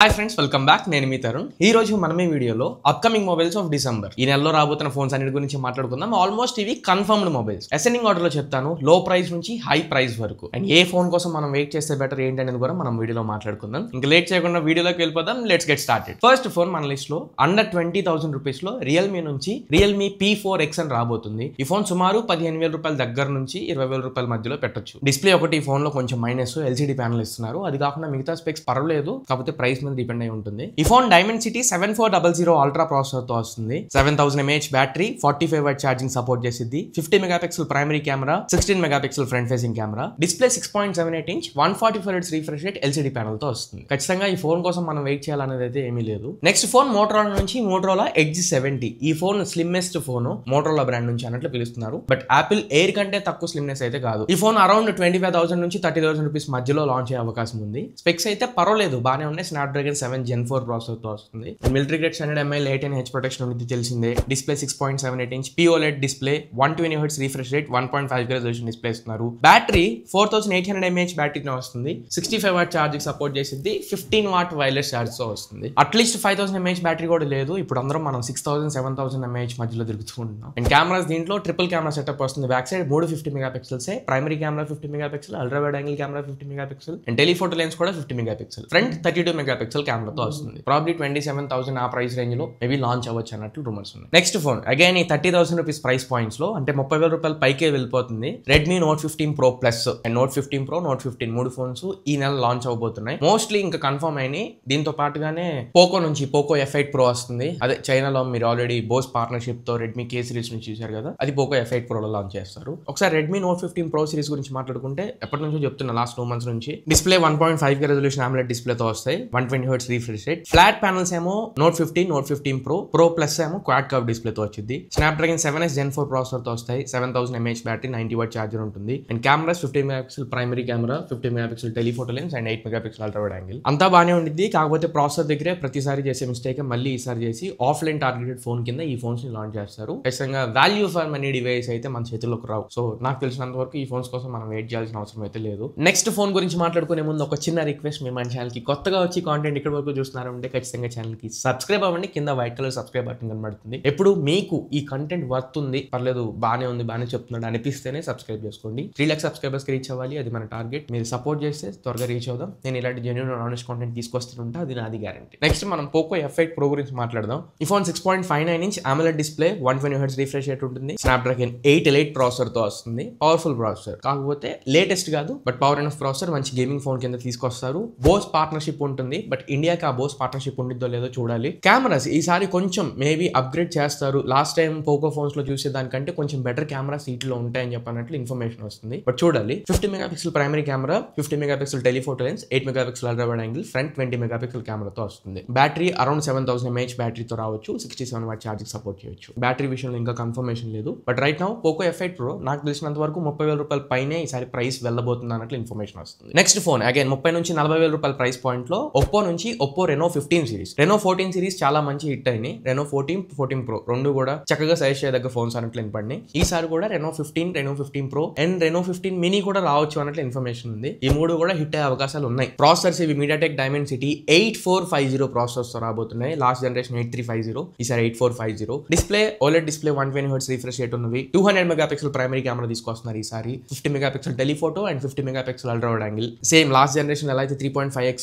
Hi friends, welcome back. నేను మీ తరుణ్. ఈ రోజు మనమే వీడియోలో అప్కమింగ్ మొబైల్స్ ఆఫ్ డిసెంబర్ ఈ నెలలో రాబోతున్న ఫోన్స్ అన్నిటి గురించి మాట్లాడుకుందాం. ఆల్మోస్ట్ ఇవి కన్ఫర్మ్డ్ మొబైల్స్. అసెండింగ్ ఆర్డర్ లో చెప్తాను, లో ప్రైస్ నుంచి హై ప్రైస్ వరకు. అండ్ ఏ ఫోన్ కోసం మనం వెయిట్ చేస్తే బెటర్ ఏంటి అనేది కూడా మనం వీడియోలో మాట్లాడుకుందాం. ఇంకా లేట్ చేయకుండా వీడియోలోకి వెళ్ళిపోదాం. Let's get started. First phone మన లిస్ట్ లో అండర్ 20,000 రూపీస్ లో రియల్మీ నుంచి రియల్మీ P4X అని రాబోతుంది. ఈ ఫోన్ సుమారు 15,000 రూపాయల దగ్గర నుంచి 20,000 రూపాయల మధ్యలో పెట్టొచ్చు. డిస్ప్లే ఒకటి ఈ ఫోన్ లో కొంచెం మైనస్, LCD ప్యానల్ ఇస్తున్నారు. అది కాకుండా మిగతా స్పెక్స్ పర్వాలేదు, కాకపోతే ప్రైస్ మీద డిపెండ్ అయి ఉంటుంది. ఈ ఫోన్ డైమెన్సిటీ 7400 అల్ట్రా ప్రాసెసర్ తో వస్తుంది. 7000 mAh battery, 45 watt charging support చేసిద్ది. 50 megapixel primary camera, 16 megapixel front facing camera, display 6.78 inch 144 Hz refresh rate LCD panel తో వస్తుంది. ఖచ్చితంగా ఈ ఫోన్ కోసం మనం వెయిట్ చేయాలనేది అయితే ఏమీ లేదు. నెక్స్ట్ ఫోన్ మోటరోలా నుంచి మోటరోలా Edge 70. ఈ phone slimmest phone Motorola brand నుంచి అన్నట్లు పిలుస్తున్నారు. బట్ యాపిల్ ఎయిర్ కంటే తక్కువ స్లిమ్నెస్ అయితే కాదు. ఈ ఫోన్ అరౌండ్ 25,000 నుంచి 30,000 రూపీస్ మధ్యలో లాంచ్ అయ్యే అవకాశం ఉంది. స్పెక్స్ అయితే పర్వాలేదు, బాగానే ఉన్నాయి. స్నాప్డ్రాగన్ 7 Gen 4 ప్రాసెసర్ తో వస్తుంది. Military grade 100 mAh 8H protection ఉంది తెలిసిందే. Display 6.78 inch POLED display, 120 Hz refresh rate, 1.5 resolution display ఇస్తున్నారు. బ్యాటరీ 4800 mAh బ్యాటరీతో వస్తుంది. 65 వాట్ ఛార్జింగ్ సపోర్ట్ చేసింది. 15 వాట్ వైర్లెస్ ఛార్జ్ తో వస్తుంది. అట్లీస్ట్ 5000 mAh బ్యాటరీ కూడా లేదు. ఇప్పుడు అందరం మనం 6000 7000 mAh మధ్యలో తిరుగుతుంటున్నాం. అండ్ కెమెరాస్ దీంట్లో ట్రిపుల్ కెమెరా సెటప్ వస్తుంది. Back side 3 50 megapixels, primary camera 50 megapixel, ultra wide angle camera 50 megapixel, and telephoto lens కూడా 50 మెగాపిక్సెల్. ఫ్రంట్ 32 మెగాపిక్సెల్ కెమెరాతో వస్తుంది. ప్రాబ్లీ 27,000 ఆ ప్రైస్ రేంజ్ లో మేబీ లాంచ్ అవ్వచ్చు అన్నట్లు రూమర్స్ ఉన్నాయి. నెక్స్ట్ ఫోన్ అగైన్ ఈ 30,000 రూపీస్ ప్రైస్ పాయింట్స్ లో, అంటే 30,000 రూపాయల పైకే వెళ్ళిపోతుంది. Redmi Note 15 Pro Plus and Note 15 Pro, Note 15 మూడు ఫోన్స్ ఈ నెల లాంచ్ అవబోతున్నాయి. మోస్ట్లీ ఇంకా కన్ఫర్మ్ అయినాయి. దీంతో పాటుగానే పోకో నుంచి పోకో F8 Pro వస్తుంది. అదే చైనాలో మీరు ఆల్రెడీ బోస్ పార్ట్నర్షిప్ తో రెడ్మీ K సిరీస్ నుంచి చూసారు కదా, అది పోకో F8 Pro లో లాంచ్ చేస్తారు. ఒకసారి రెడ్మీ Note 15 Pro సిరీస్ గురించి మాట్లాడుకుంటే ఎప్పటి నుంచో చెప్తున్నా, లాస్ట్ 2 months నుంచి display 1.5K resolution AMOLED display తో వస్తాయి. 120 Hz refresh rate. Flat panels ఏమో Note 15, Note 15 Pro Plus ఏమో క్వాడ్ కర్వ్ డిస్ప్లే తో వచ్చింది. స్నాప్డ్రాగన్ 7S Gen 4 ప్రాసెసర్ తో వస్తాయి. 7000 mAh బ్యాటరీ, 90 వాట్ ఛార్జర్ ఉంటుంది. And cameras 50 megapixel primary camera, 50 megapixel telephoto lens and 8 megapixel ultra wide angle. అంతా బాగానే ఉండిద్ది. కాకపోతే ప్రాసెసర్ దగ్గరే ప్రతిసారి చేసే మిస్టేక్ మళ్ళీ ఈసారి చేసి ఆఫ్లైన్ టార్గెటెడ్ ఫోన్ కింద ఈ ఫోన్స్ ని లాంచ్ చేస్తారు. ఖచ్చితంగా వాల్యూ ఫర్ మనీ డివైస్ అయితే మన చేతుల్లోకి రావు. సో నాకు తెలిసినంత వరకు ఈ ఫోన్స్ కోసం మనం వెయిట్ చేయాల్సిన అవసరం అయితే లేదు. నెక్స్ట్ ఫోన్ గురించి మాట్లాడుకునే ముందు ఒక చిన్న రిక్వెస్ట్, మీ మన ఛానల్ కి కొత్తగా వచ్చి కాంటెంట్ ఇక్కడ వరకు చూస్తున్నారంటే ఖచ్చితంగా ఛానల్ కి సబ్స్క్రైబ్ అవ్వండి. కింద వైట్ కలర్ సబ్స్క్రైబ్ బటన్ కనబడుతుంది. ఎప్పుడు మీకు ఈ కంటెంట్ వర్త్ ఉంది, పర్లేదు, బాగానే ఉంది, బాగానే చెప్తున్నాడు అనిపిస్తేనే సబ్స్క్రైబ్ చేసుకోండి. 3 lakhs సబ్స్క్రైబర్స్ కి రీచ్ అవ్వాలి, అది మన టార్గెట్. మీరు సపోర్ట్ చేస్తే త్వరగా రీచ్ అవుదాం. నేను ఇలాంటి జెన్యూన్ ఆనెస్ట్ కాంటెంట్ తీసుకొస్తుంటా, అది నాది గ్యారంటీ. నెక్స్ట్ మనం పోకో F8 Pro గురించి మాట్లాడదాం. ఈ phone 6.59 inch AMOLED display, 120 Hz refresh rate ఉంటుంది. స్నాప్డ్రాగన్ 8 Elite ప్రాసెసర్ తో వస్తుంది. పవర్ఫుల్ ప్రాసెసర్, కాకపోతే లేటెస్ట్ కాదు, బట్ పవర్ ఎనఫ్ ప్రాసెసర్. మంచి గేమింగ్ ఫోన్ కింద తీసుకొస్తారు. బోస్ పార్ట్నర్షిప్ ఉంటుంది, బట్ ఇండియాకి ఆ బోస్ పార్ట్నర్షిప్ ఉండిద్దో లేదో చూడాలి. కెమెరాస్ ఈసారి కొంచెం మేబీ అప్గ్రేడ్ చేస్తారు. లాస్ట్ టైం పోకో ఫోన్స్ లో చూసే దానికంటే కొంచెం బెటర్ కెమెరాస్ వీటిలో ఉంటాయని చెప్పినట్లు ఇన్ఫర్మేషన్ వస్తుంది, బట్ చూడాలి. 50 megapixel primary camera, 50 megapixel telephoto lens, 8 megapixel ultra wide angle, front 20 megapixel కెమెరాతో వస్తుంది. బ్యాటరీ అరౌండ్ 7000 mAh బ్యాటరీతో రావచ్చు. 67 వాట్ ఛార్జింగ్ సపోర్ట్ చేయొచ్చు. బ్యాటరీ విషయంలో ఇంకా కన్ఫర్మేషన్ లేదు, but right now Poco F8 Pro నాకు తెలిసినంత వరకు 30,000 రూపాయల పైనే ఈసారి ప్రైస్ వెళ్ళబోతుంది అన్నట్లు ఇన్ఫర్మేషన్ వస్తుంది. నెక్స్ట్ ఫోన్ అగైన్ 30 నుంచి 40,000 రూపాయల ప్రైస్ పాయింట్ లో ఒప్పో నుంచి Oppo Reno 15 series. Reno 14 series చాలా మంచి హిట్ అయినాయి. Reno 14 Pro రెండు కూడా చక్కగా సజెస్ట్ చేయదగ్గ ఫోన్స్ అన్నట్లు వినపడినాయి. ఈసారి కూడా Reno 15, Reno 15 Pro and Reno 15 mini కూడా రావచ్చు అన్నట్లు ఇన్ఫర్మేషన్ ఉంది. ఈ మూడు కూడా హిట్ అయ్యే అవకాశాలు ఉన్నాయి. ప్రాసెసర్స్ ఇవి MediaTek Dimensity 8450 ప్రాసెసర్స్ తో రాబోతున్నాయి. లాస్ట్ జనరేషన్ 8350, ఈసారి 8450. Display OLED display, 120 Hz refresh rate ఉన్నవి. 200 మెగాపిక్సెల్ ప్రైమరీ కెమెరా తీసుకొస్తున్నారు ఈసారి. 50 megapixel telephoto and 50 megapixel ultra wide angle. Same last generation ఎలా అయితే 3.5x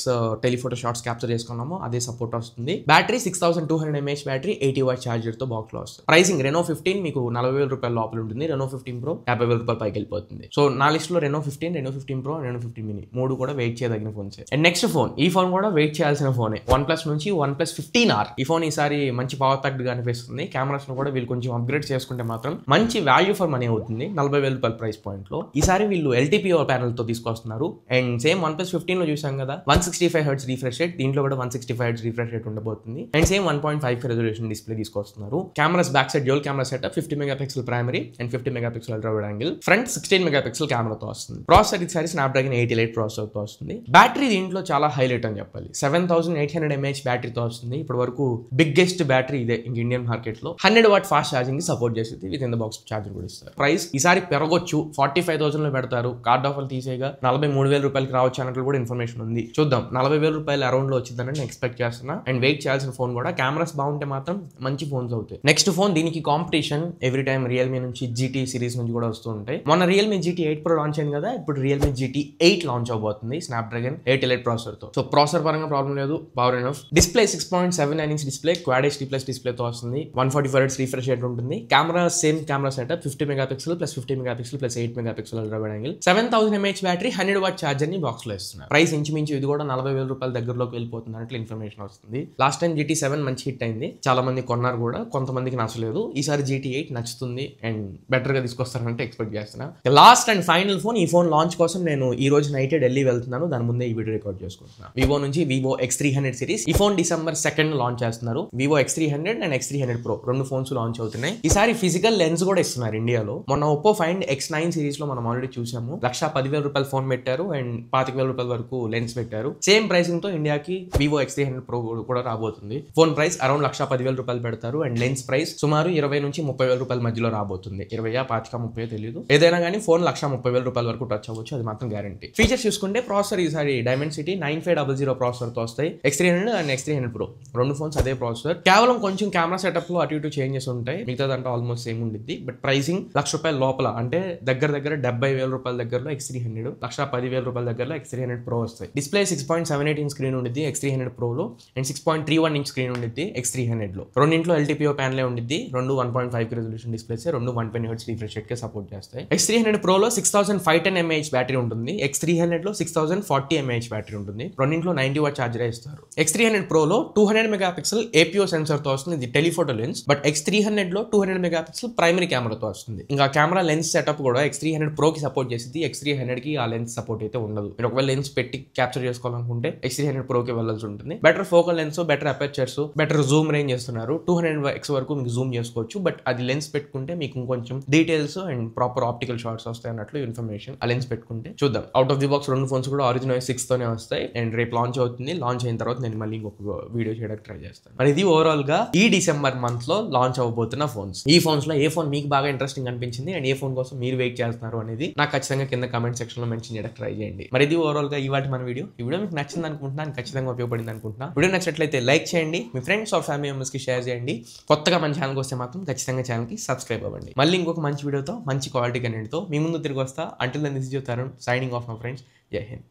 టెలిఫోటో షాట్స్ క్యాప్చర్ చేసుకున్నామో అదే సపోర్ట్ వస్తుంది. Battery 6200 mAh battery, 80 what charger తో బాక్స్ లో వస్తుంది. ప్రైసింగ్ Reno 15 మీకు 40,000 రూపాయల లోపల ఉంటుంది. Reno 15 Pro 50,000 రూపాయల పైకి వెళ్ళిపోతుంది. సో నా లిస్ట్ లో Reno 15, Reno 15 Pro, Reno 15 mini మూడు కూడా వెయిట్ చేయదగిన ఫోన్స్. అండ్ నెక్స్ట్ ఫోన్, ఈ ఫోన్ కూడా వెయిట్ చేయాల్సిన ఫోనే. OnePlus నుంచి OnePlus 15R. ఈ ఫోన్ ఈసారి మంచి పవర్ ప్యాక్డ్ గా అనిపిస్తుంది. కెమెరాస్ లో కూడా వీళ్ళు కొంచెం అప్గ్రేడ్ చేసుకుంటే మాత్రం మంచి వాల్యూ ఫర్ మనీ అవుతుంది. 40,000 రూపాయల ప్రైస్ పాయింట్ లో ఈసారి వీళ్ళు LTPO ప్యానల్ తో తీసుకొస్తున్నారు. అండ్ సేమ్ OnePlus 15 లో చూసాం కదా, 165 Hz రిఫ్రెష్ రేట్, దీంట్లో కూడా 165 Hz రిఫ్రెష్ రేట్ ఉండబోతుంది. And same 1.5K resolution display తీసుకొస్తున్నారు. Cameras back side dual camera setup, 50 megapixel primary and 50 megapixel ultra wide angle, front 16 megapixel కెమెరాతో వస్తుంది. ప్రాసెసర్ ఈసారి స్నాప్డ్రాగన్ 8 Elite ప్రాసెసర్ తో వస్తుంది. బ్యాటరీ దీంట్లో చాలా హైలైట్ అని చెప్పాలి. 7800 mAh బ్యాటరీతో వస్తుంది. ఇప్పటి వరకు బిగ్గెస్ట్ బ్యాటరీ ఇదే ఇండియన్ మార్కెట్ లో. 100 వాట్ ఫాస్ట్ ఛార్జింగ్ సపోర్ట్ చేస్తుంది. With in the box charger కూడా ఇస్తారు. ప్రైస్ ఈసారి పెరగొచ్చు, 45,000 లో పెడతారు. కార్డ్ ఆఫర్ తీసేగా 43,000 రూపాయలకి రావచ్చు అన్నట్లు కూడా ఇన్ఫర్మేషన్ ఉంది. చూద్దాం. 40,000 రూపాయల అరౌండ్ లో వచ్చిందని నేను ఎక్స్పెక్ట్ చేస్తున్నా. అండ్ వెయిట్ చేయాల్సిన ఫోన్ కూడా. కెమెరాస్ బాగుంటే మాత్రం మంచి ఫోన్స్ అవుతాయి. నెక్స్ట్ ఫోన్, దీనికి కాంపిటీషన్ ఎవ్రీ టైమ్ రియల్మీ నుంచి GT సిరీస్ నుంచి కూడా వస్తూ ఉంటాయి. మొన్న రియల్మీ GT 8 Pro లాంచ్ అయింది కదా, ఇప్పుడు రియల్మీ GT 8 లాంచ్ అవబోతుంది స్నాప్డ్రాగన్ 8 Elite ప్రాసెసర్ తో. సో ప్రాసెసర్ పరంగా ప్రాబ్లం లేదు, power enough. Display 6.79 inch display, quad HD+ display తో వస్తుంది. 144 Hz రిఫ్రెష్ రేట్ ఉంటుంది. Camera same camera setup 50 megapixel plus 50 megapixel plus 8 megapixel ultra wide angle, 7000 mAh battery, 100 watt charger ని box లో ఇస్తున్నారు. Price ఇంచుమించు ఇది కూడా 40,000 రూపాయల దగ్గరలోకి వెళ్ళిపోతుంది అన్నట్లు ఇన్ఫర్మేషన్ వస్తుంది. లాస్ట్ టైం GT 7 మంచి హిట్ అయింది, చాలా మంది కొన్నారు కూడా, కొంతమందికి నచ్చలేదు. ఈసారి GT 8 నచ్చుతుంది అండ్ బెటర్ గా తీసుకొస్తారంటే ఎక్స్పెక్ట్ చేస్తున్నా. లాస్ట్ అండ్ ఫైనల్ ఫోన్, ఈ ఫోన్ లాంచ్ కోసం నేను ఈ రోజు నైట్ ఢిల్లీ వెళ్తున్నాను, దాని ముందే ఈ వీడియో రికార్డ్ చేసుకుంటున్నాను. వివో నుంచి Vivo X300 సిరీస్. ఈ ఫోన్ December 2 లాంచ్ చేస్తున్నారు. Vivo X300 and X300 Pro రెండు ఫోన్స్ లాంచ్ అవుతున్నాయి. ఈసారి ఫిజికల్ లెన్స్ కూడా ఇస్తున్నారు ఇండియాలో. మొన్న Oppo Find X9 సిరీస్ లో మనం ఆల్రెడీ చూసాము, 1,10,000 రూపాయల ఫోన్ పెట్టారు అండ్ 25,000 రూపాయల వరకు లెన్స్ పెట్టారు. సేమ్ ప్రైసింగ్ తో ఇండియాకి Vivo X300 Pro కూడా రాబోతుంది. ఫోన్ ప్రైస్ అరౌండ్ 1,10,000 రూపాయలు పెడతారు అండ్ లెన్స్ ప్రైస్ సుమారు 20 నుంచి 30,000 రూపాయల మధ్యలో రాబోతుంది. 20, 25, 30 తెలియదు. ఏదైనా కానీ ఫోన్ 1,30,000 రూపాయల వరకు టచ్ అవ్వచ్చు, అది మాత్రం గ్యారంటీ. ఫీచర్స్ చూసుకుంటే ప్రాసెసర్ ఈసారి Dimensity 9500 ప్రాసెసర్ తో వస్తాయి. X300 అండ్ X300 Pro రెండు ఫోన్స్ అదే ప్రాసెసర్. కేవలం కొంచెం కెమెరా సెటప్ లో అటు ఇటు చేంజెస్ ఉంటాయి, మిగతాదంటే ఆల్మోస్ట్ సేమ్ ఉండిద్ది. బట్ ప్రైసింగ్ ₹1,00,000 లోపల, అంటే దగ్గర 70,000 రూపాయల దగ్గరలో X300, 1,10,000 రూపాయల దగ్గరలో X300 Pro వస్తాయి. డిస్ప్లే 6.78 ఇంచ్ స్క్రీన్ ఉండిద్ది X300 Pro లో అండ్ 6.31 ఇంచ్ స్క్రీన్ ఉండిద్ది X300 లో. రెండింట్లో LTPO ప్యానలే ఉండిద్ది. రెండు 1.5 రెజల్యూషన్ డిస్ప్లేస్, రెండు 120 Hz రిఫ్రెష్ రేట్ కి సపోర్ట్ చేస్తాయి. X300 Pro లో 6510 mAh బ్యాటరీ ఉంటుంది. X300 లో 6040 mAh బ్యాటరీ ఉంటుంది. రెండింట్లో 90 వాట్ ఛార్జర్ ఇస్తారు. X300 Pro లో 200 మెగాపిక్సెల్ APO సెన్సర్ తో వస్తుంది, ఇది టెలిఫోటో లెన్స్. బట్ X300 లో 200 మెగాపిక్సెల్ ప్రైమరీ కెమెరాతో వస్తుంది. ఇంకా కెమెరా లెన్స్ సెటప్ కూడా X300 Pro కి సపోర్ట్ చేసింది, X300 కి ఆ లెన్స్ సపోర్ట్ అయితే ఉండదు. మీరు ఒకవేళ లెన్స్ పెట్టి క్యాప్చర్ చేసుకోవాలనుకుంటే X300 Pro కి వెళ్ళాల్సి ఉంటుంది. Better focal lens, better apertures, better zoom range చేస్తున్నారు. 200x వరకు మీకు జూమ్ చేసుకోవచ్చు. బట్ అది లెన్స్ పెట్టుకుంటే మీకు ఇంకొంచెం details and proper optical shots వస్తాయి అన్నట్లు ఇన్ఫర్మేషన్. ఆ లెన్స్ పెట్టుకుంటే చూద్దాం. అవుట్ ఆఫ్ ది బాక్స్ రెండు ఫోన్స్ కూడా Origin OS 6 తోనే వస్తాయి అండ్ రేపు లాంచ్ అవుతుంది. లాంచ్ అయిన తర్వాత నేను మళ్ళీ ఇంకొక వీడియో చేయడానికి ట్రై చేస్తాను. మరి ఇది ఓవరాల్ గా ఈ డిసెంబర్ మంత్ లో లాంచ్ అవబోతున్న ఫోన్స్. ఈ ఫోన్స్ లో ఏ ఫోన్ మీకు బాగా ఇంట్రెస్టింగ్ అనిపించింది అండ్ ఏ ఫోన్ కోసం మీరు వెయిట్ చేస్తున్నారు అనేది నాకు ఖచ్చితంగా కింద కామెంట్ సెక్షన్ లో మెన్షన్ చేయడానికి ట్రై చేయండి. మరి ఇది ఓవరాల్ గా ఇవాటి మన వీడియో. ఈ వీడియో మీకు నచ్చింది అనుకుంటున్నాను, ఖచ్చితంగా ఉపయోగపడింది అనుకుంటున్నా. వీడియో నచ్చినట్లయితే లైక్ చేయండి, మీ ఫ్రెండ్స్ ఆర్ ఫ్యామిలీ మెంబర్స్ కి షేర్ చేయండి. కొత్తగా మన ఛానల్కి వస్తే మాత్రం ఖచ్చితంగా ఛానల్ కి సబ్స్క్రైబ్ అవ్వండి. మళ్ళీ ఇంకొక మంచి వీడియోతో, మంచి క్వాలిటీ కంటెంట్ తో మీ ముందు తిరిగి వస్తా. Until then this is your Tarun signing off my friends. జై హింద్.